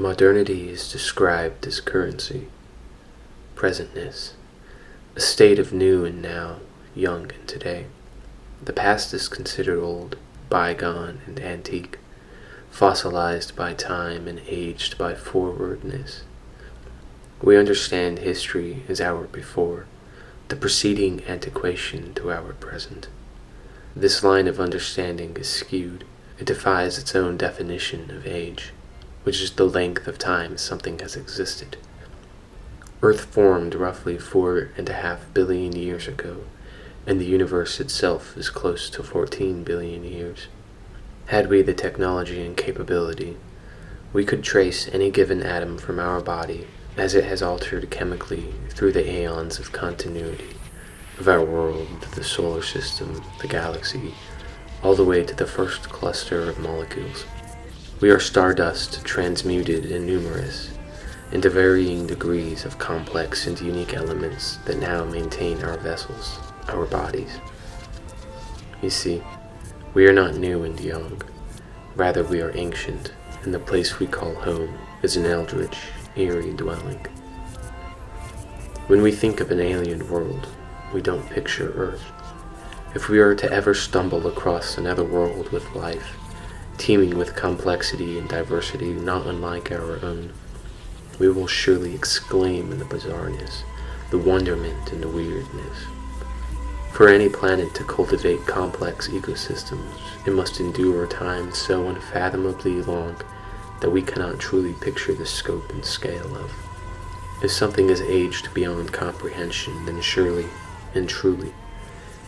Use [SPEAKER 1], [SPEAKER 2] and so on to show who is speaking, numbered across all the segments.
[SPEAKER 1] Modernity is described as currency, presentness, a state of new and now, young and today. The past is considered old, bygone and antique, fossilized by time and aged by forwardness. We understand history as our before, the preceding antiquation to our present. This line of understanding is skewed. It defies its own definition of age, which is the length of time something has existed. Earth formed roughly 4.5 billion years ago, and the universe itself is close to 14 billion years. Had we the technology and capability, we could trace any given atom from our body as it has altered chemically through the aeons of continuity of our world, the solar system, the galaxy, all the way to the first cluster of molecules. We are stardust transmuted and numerous into varying degrees of complex and unique elements that now maintain our vessels, our bodies. You see, we are not new and young. Rather, we are ancient, and the place we call home is an eldritch, eerie dwelling. When we think of an alien world, we don't picture Earth. If we are to ever stumble across another world with life, teeming with complexity and diversity not unlike our own, we will surely exclaim in the bizarreness, the wonderment and the weirdness. For any planet to cultivate complex ecosystems, it must endure time so unfathomably long that we cannot truly picture the scope and scale of. If something is aged beyond comprehension, then surely and truly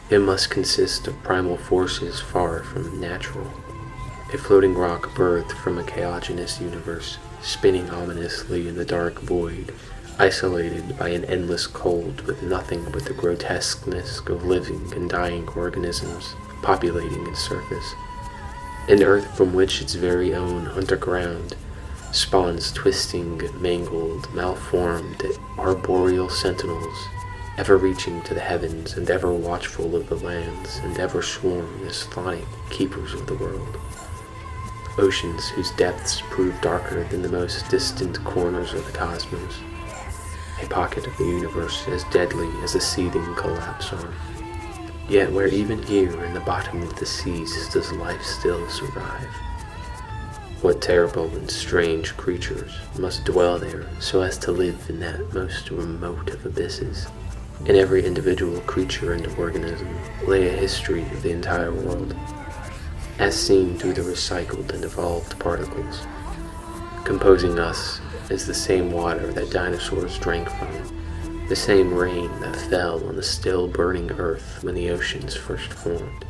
[SPEAKER 1] it must consist of primal forces far from natural. A floating rock birthed from a chaogenous universe, spinning ominously in the dark void, isolated by an endless cold with nothing but the grotesqueness of living and dying organisms populating its surface. An earth from which its very own underground spawns twisting, mangled, malformed, arboreal sentinels, ever reaching to the heavens and ever watchful of the lands and ever sworn as thonic keepers of the world. Oceans whose depths prove darker than the most distant corners of the cosmos. A pocket of the universe as deadly as a seething collapse arm. Yet where even here in the bottom of the seas does life still survive? What terrible and strange creatures must dwell there so as to live in that most remote of abysses? In every individual creature and organism lay a history of the entire world, as seen through the recycled and evolved particles. Composing us is the same water that dinosaurs drank from, the same rain that fell on the still burning earth when the oceans first formed.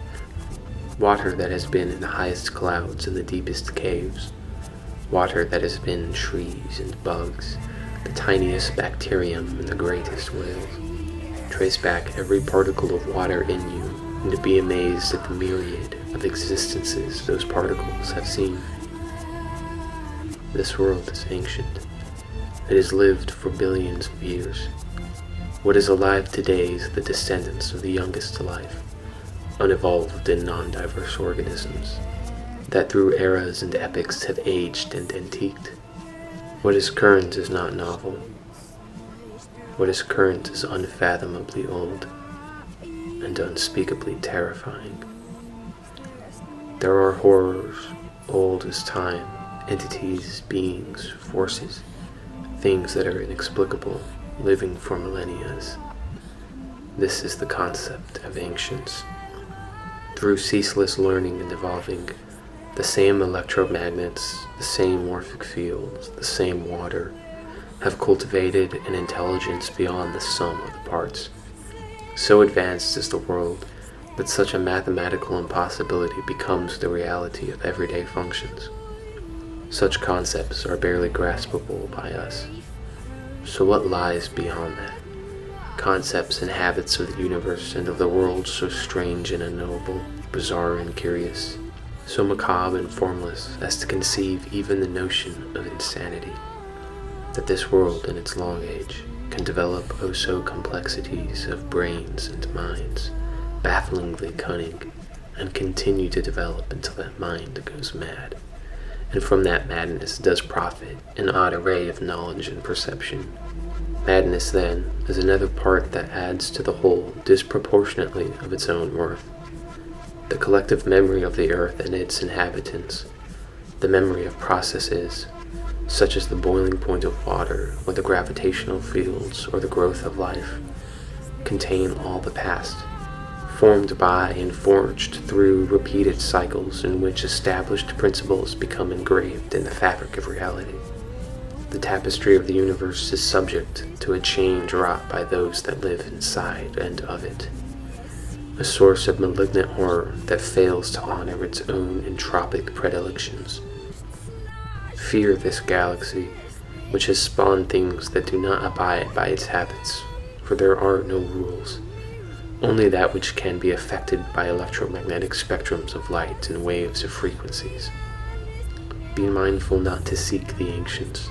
[SPEAKER 1] Water that has been in the highest clouds and the deepest caves. Water that has been in trees and bugs, the tiniest bacterium and the greatest whales. Trace back every particle of water in you and to be amazed at the myriad of existences those particles have seen. This world is ancient. It has lived for billions of years. What is alive today is the descendants of the youngest alive, unevolved and non-diverse organisms, that through eras and epochs have aged and antiqued. What is current is not novel. What is current is unfathomably old and unspeakably terrifying. There are horrors old as time, entities, beings, forces, things that are inexplicable, living for millennia. This is the concept of ancience. Through ceaseless learning and evolving, the same electromagnets, the same morphic fields, the same water, have cultivated an intelligence beyond the sum of the parts. So advanced is the world that such a mathematical impossibility becomes the reality of everyday functions. Such concepts are barely graspable by us. So what lies beyond that? Concepts and habits of the universe and of the world so strange and unknowable, bizarre and curious, so macabre and formless as to conceive even the notion of insanity. That this world in its long age can develop oh so complexities of brains and minds, bafflingly cunning, and continue to develop until that mind goes mad, and from that madness does profit an odd array of knowledge and perception. Madness, then, is another part that adds to the whole disproportionately of its own worth. The collective memory of the earth and its inhabitants, the memory of processes, such as the boiling point of water, or the gravitational fields, or the growth of life, contain all the past, formed by and forged through repeated cycles in which established principles become engraved in the fabric of reality. The tapestry of the universe is subject to a change wrought by those that live inside and of it, a source of malignant horror that fails to honor its own entropic predilections. Fear this galaxy, which has spawned things that do not abide by its habits, for there are no rules, only that which can be affected by electromagnetic spectrums of light and waves of frequencies. Be mindful not to seek the ancients,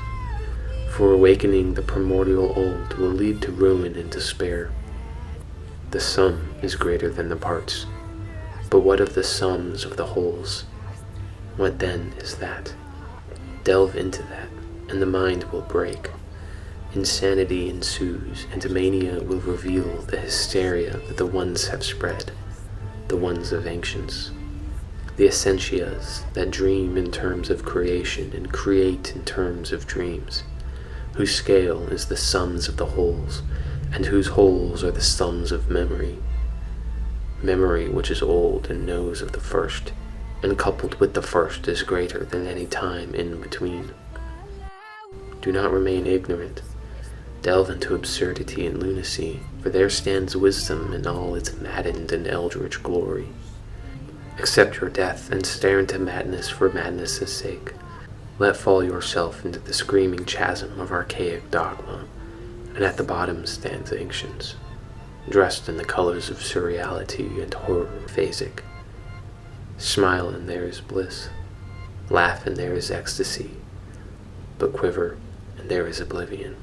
[SPEAKER 1] for awakening the primordial old will lead to ruin and despair. The sum is greater than the parts, but what of the sums of the wholes? What then is that? Delve into that, and the mind will break. Insanity ensues, and mania will reveal the hysteria that the ones have spread, the ones of ancients, the essentias that dream in terms of creation and create in terms of dreams, whose scale is the sums of the wholes, and whose wholes are the sums of memory. Memory which is old and knows of the first, and coupled with the first is greater than any time in between. Do not remain ignorant. Delve into absurdity and lunacy, for there stands wisdom in all its maddened and eldritch glory. Accept your death and stare into madness for madness' sake. Let fall yourself into the screaming chasm of archaic dogma, and at the bottom stands Ancience, dressed in the colors of surreality and horror phasic. Smile and there is bliss, laugh and there is ecstasy, but quiver and there is oblivion.